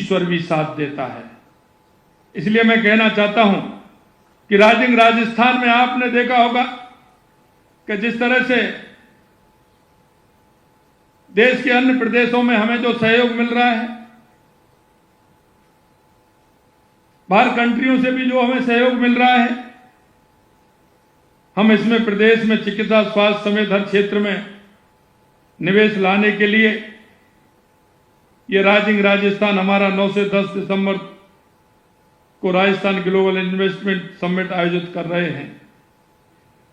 ईश्वर भी साथ देता है। इसलिए मैं कहना चाहता हूं कि राजस्थान में आपने देखा होगा कि जिस तरह से देश के अन्य प्रदेशों में हमें जो सहयोग मिल रहा है, बाहर कंट्रियों से भी जो हमें सहयोग मिल रहा है, हम इसमें प्रदेश में चिकित्सा स्वास्थ्य समेत हर क्षेत्र में निवेश लाने के लिए ये राजस्थान हमारा 9 से 10 दिसंबर को राजस्थान ग्लोबल इन्वेस्टमेंट समिट आयोजित कर रहे हैं।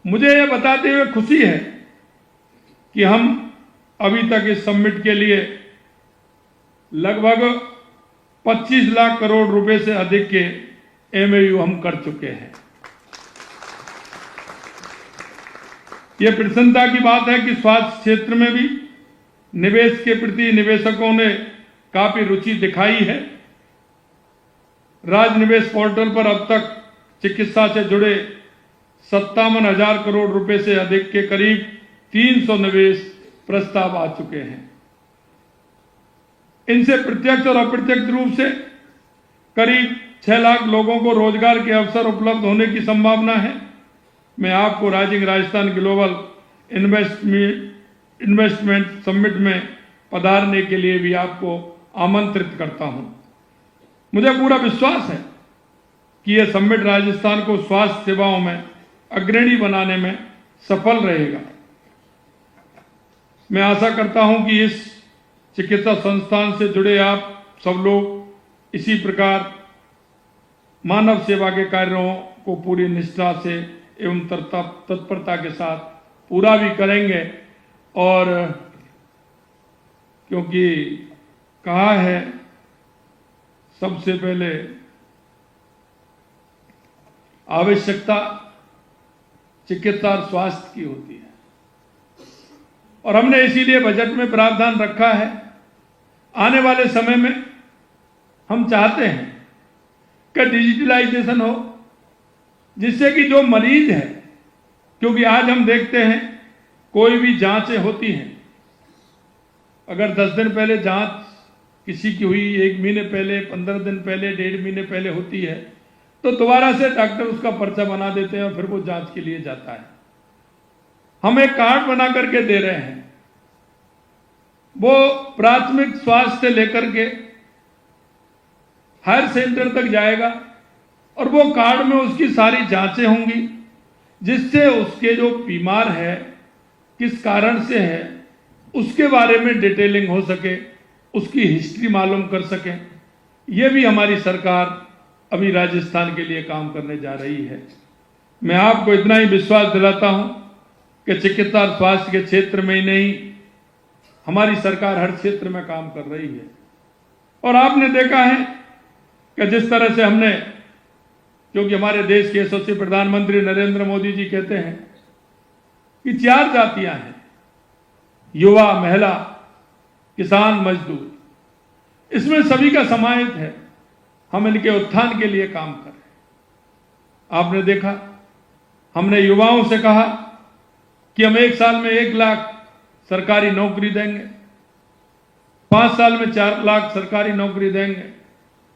मुझे यह बताते हुए खुशी है कि हम अभी तक इस समिट के लिए लगभग 25 लाख करोड़ रुपए से अधिक के MOU हम कर चुके हैं। यह प्रसन्नता की बात है कि स्वास्थ्य क्षेत्र में भी निवेश के प्रति निवेशकों ने काफी रुचि दिखाई है। राज निवेश पोर्टल पर अब तक चिकित्सा से जुड़े 57,000 करोड़ रुपए से अधिक के करीब 300 निवेश प्रस्ताव आ चुके हैं। इनसे प्रत्यक्ष और अप्रत्यक्ष रूप से करीब 6 लाख लोगों को रोजगार के अवसर उपलब्ध होने की संभावना है। मैं आपको राजस्थान ग्लोबल इन्वेस्टमेंट समिट में पधारने के लिए भी आपको आमंत्रित करता हूं। मुझे पूरा विश्वास है कि यह समिट राजस्थान को स्वास्थ्य सेवाओं में अग्रणी बनाने में सफल रहेगा। मैं आशा करता हूं कि इस चिकित्सा संस्थान से जुड़े आप सब लोग इसी प्रकार मानव सेवा के कार्यों को पूरी निष्ठा से एवं तत्परता के साथ पूरा भी करेंगे। और क्योंकि कहा है सबसे पहले आवश्यकता चिकित्सा और स्वास्थ्य की होती है, और हमने इसीलिए बजट में प्रावधान रखा है। आने वाले समय में हम चाहते हैं कि डिजिटलाइजेशन हो, जिससे कि जो मरीज है, क्योंकि आज हम देखते हैं कोई भी जांचें होती हैं, अगर 10 दिन पहले जांच किसी की हुई, 1 महीने पहले, 15 दिन पहले, 1.5 महीने पहले होती है, तो दोबारा से डॉक्टर उसका पर्चा बना देते हैं और फिर वो जांच के लिए जाता है। हम एक कार्ड बना करके दे रहे हैं, वो प्राथमिक स्वास्थ्य से लेकर के हायर सेंटर तक जाएगा और वो कार्ड में उसकी सारी जांचें होंगी, जिससे उसके जो बीमार है, किस कारण से है, उसके बारे में डिटेलिंग हो सके, उसकी हिस्ट्री मालूम कर सकें। यह भी हमारी सरकार अभी राजस्थान के लिए काम करने जा रही है। मैं आपको इतना ही विश्वास दिलाता हूं कि चिकित्सा और स्वास्थ्य के क्षेत्र में ही नहीं, हमारी सरकार हर क्षेत्र में काम कर रही है। और आपने देखा है कि जिस तरह से हमने, क्योंकि हमारे देश के यशस्वी प्रधानमंत्री नरेंद्र मोदी जी कहते हैं कि 4 जातियां हैं, युवा, महिला, किसान, मजदूर, इसमें सभी का समाहित है। हम इनके उत्थान के लिए काम कर रहे हैं। आपने देखा, हमने युवाओं से कहा कि हम 1 साल में 1 लाख सरकारी नौकरी देंगे, 5 साल में 4 लाख सरकारी नौकरी देंगे।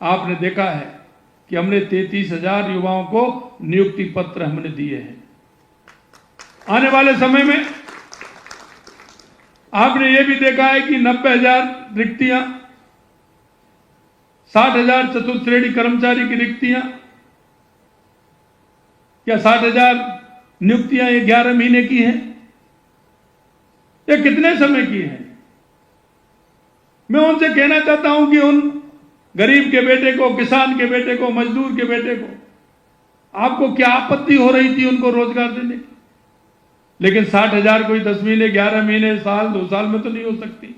आपने देखा है कि हमने 33,000 युवाओं को नियुक्ति पत्र हमने दिए हैं। आने वाले समय में आपने ये भी देखा है कि 90,000 रिक्तियां, 60,000 चतुर्थ श्रेणी कर्मचारी की रिक्तियां, क्या 60,000 नियुक्तियां ये 11 महीने की हैं? ये कितने समय की है? मैं उनसे कहना चाहता हूं कि उन गरीब के बेटे को, किसान के बेटे को, मजदूर के बेटे को, आपको क्या आपत्ति हो रही थी उनको रोजगार देने की? लेकिन 60,000 कोई 10 महीने, 11 महीने, साल, 2 साल में तो नहीं हो सकती।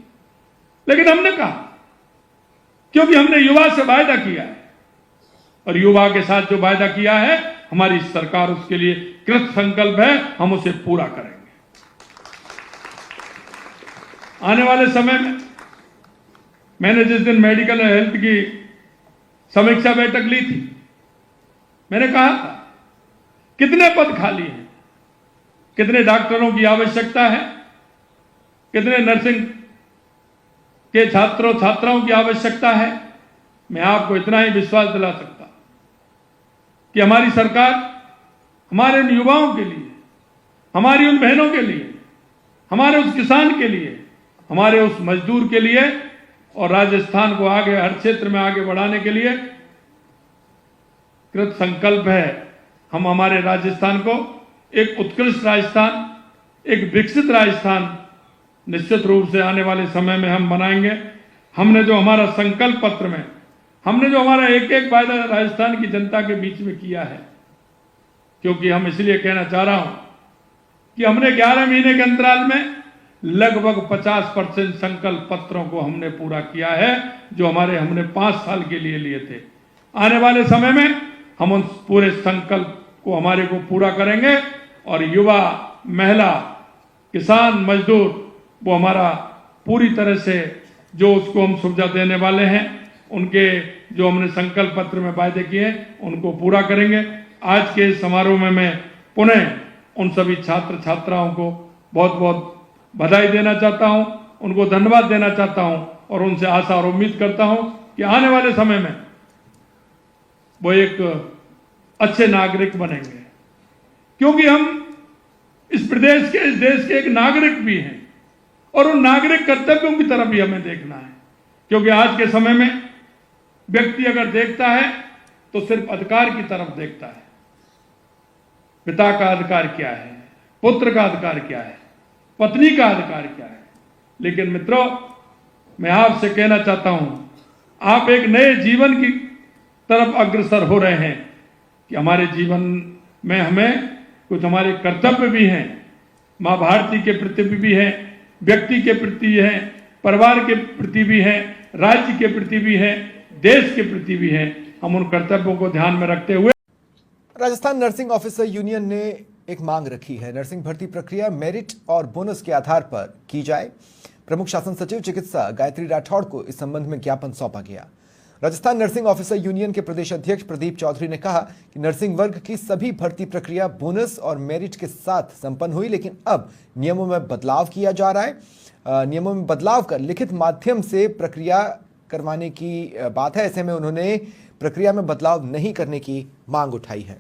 लेकिन हमने कहा, क्योंकि हमने युवा से वायदा किया है, और युवा के साथ जो वायदा किया है, हमारी सरकार उसके लिए कृत संकल्प है, हम उसे पूरा करेंगे। आने वाले समय में मैंने जिस दिन मेडिकल हेल्थ की समीक्षा बैठक ली थी, मैंने कहा था कितने पद खाली हैं, कितने डॉक्टरों की आवश्यकता है, कितने नर्सिंग के छात्रों छात्राओं की आवश्यकता है। मैं आपको इतना ही विश्वास दिला सकता कि हमारी सरकार हमारे उन युवाओं के लिए, हमारी उन बहनों के लिए, हमारे उस किसान के लिए, हमारे उस मजदूर के लिए और राजस्थान को आगे हर क्षेत्र में आगे बढ़ाने के लिए कृत संकल्प है। हम हमारे राजस्थान को एक उत्कृष्ट राजस्थान, एक विकसित राजस्थान निश्चित रूप से आने वाले समय में हम बनाएंगे। हमने जो हमारा संकल्प पत्र में हमने जो हमारा एक एक वायदा राजस्थान की जनता के बीच में किया है, क्योंकि हम इसलिए कहना चाह रहा हूं कि हमने 11 महीने के अंतराल में लगभग 50% संकल्प पत्रों को हमने पूरा किया है, जो हमने 5 साल के लिए लिए थे। आने वाले समय में हम उन पूरे संकल्प को हमारे को पूरा करेंगे और युवा, महिला, किसान, मजदूर वो हमारा पूरी तरह से जो उसको हम सुविधा देने वाले हैं, उनके जो हमने संकल्प पत्र में वायदे किए उनको पूरा करेंगे। आज के इस समारोह में मैं पुनः उन सभी छात्र छात्राओं को बहुत बहुत बधाई देना चाहता हूं, उनको धन्यवाद देना चाहता हूं और उनसे आशा और उम्मीद करता हूं कि आने वाले समय में वो एक अच्छे नागरिक बनेंगे, क्योंकि हम इस प्रदेश के, इस देश के एक नागरिक भी हैं और उन नागरिक कर्तव्यों की तरफ भी हमें देखना है। क्योंकि आज के समय में व्यक्ति अगर देखता है तो सिर्फ अधिकार की तरफ देखता है। पिता का अधिकार क्या है, पुत्र का अधिकार क्या है, पत्नी का अधिकार क्या है। लेकिन मित्रों, मैं आपसे कहना चाहता हूं, आप एक नए जीवन की तरफ अग्रसर हो रहे हैं कि हमारे जीवन में हमें कुछ हमारे कर्तव्य भी हैं, मां भारती के प्रति भी हैं, व्यक्ति के प्रति हैं, परिवार के प्रति भी हैं, राज्य के प्रति भी हैं, देश के प्रति भी हैं। हम उन कर्तव्यों को ध्यान में रखते हुए राजस्थान नर्सिंग ऑफिसर यूनियन ने एक मांग रखी है, नर्सिंग भर्ती प्रक्रिया मेरिट और बोनस के आधार पर की जाए। प्रमुख शासन सचिव चिकित्सा गायत्री राठौड़ को इस संबंध में ज्ञापन सौंपा गया। राजस्थान नर्सिंग ऑफिसर यूनियन के प्रदेश अध्यक्ष प्रदीप चौधरी ने कहा कि नर्सिंग वर्ग की सभी भर्ती प्रक्रिया बोनस और मेरिट के साथ संपन्न हुई, लेकिन अब नियमों में बदलाव किया जा रहा है। नियमों में बदलाव कर लिखित माध्यम से प्रक्रिया करवाने की बात है। ऐसे में उन्होंने प्रक्रिया में बदलाव नहीं करने की मांग उठाई है,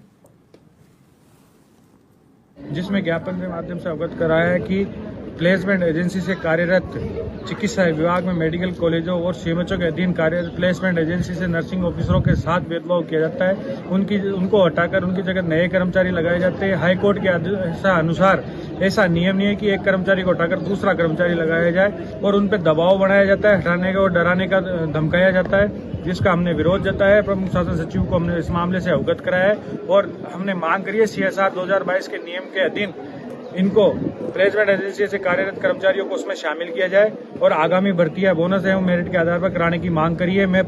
जिसमें ज्ञापन के माध्यम से अवगत कराया है कि प्लेसमेंट एजेंसी से कार्यरत चिकित्सा विभाग में मेडिकल कॉलेजों और सीएमएचओ के अधीन कार्यरत प्लेसमेंट एजेंसी से नर्सिंग ऑफिसरों के साथ भेदभाव किया जाता है। उनको हटाकर उनकी जगह नए कर्मचारी लगाए जाते हैं। हाईकोर्ट के अनुसार ऐसा नियम नहीं है कि एक कर्मचारी को हटाकर दूसरा कर्मचारी लगाया जाए और उन पर दबाव बनाया जाता है, हटाने का और डराने का धमकाया जाता है, जिसका हमने विरोध जताया है। प्रमुख शासन सचिव को हमने इस मामले से अवगत कराया है और हमने मांग करी है CSR 2022 के नियम के अधीन इनको प्लेसमेंट एजेंसी से कार्यरत कर्मचारियों को उसमें शामिल किया जाए और आगामी भर्तियां बोनस एवं मेरिट के आधार पर कराने की मांग करी है। मैं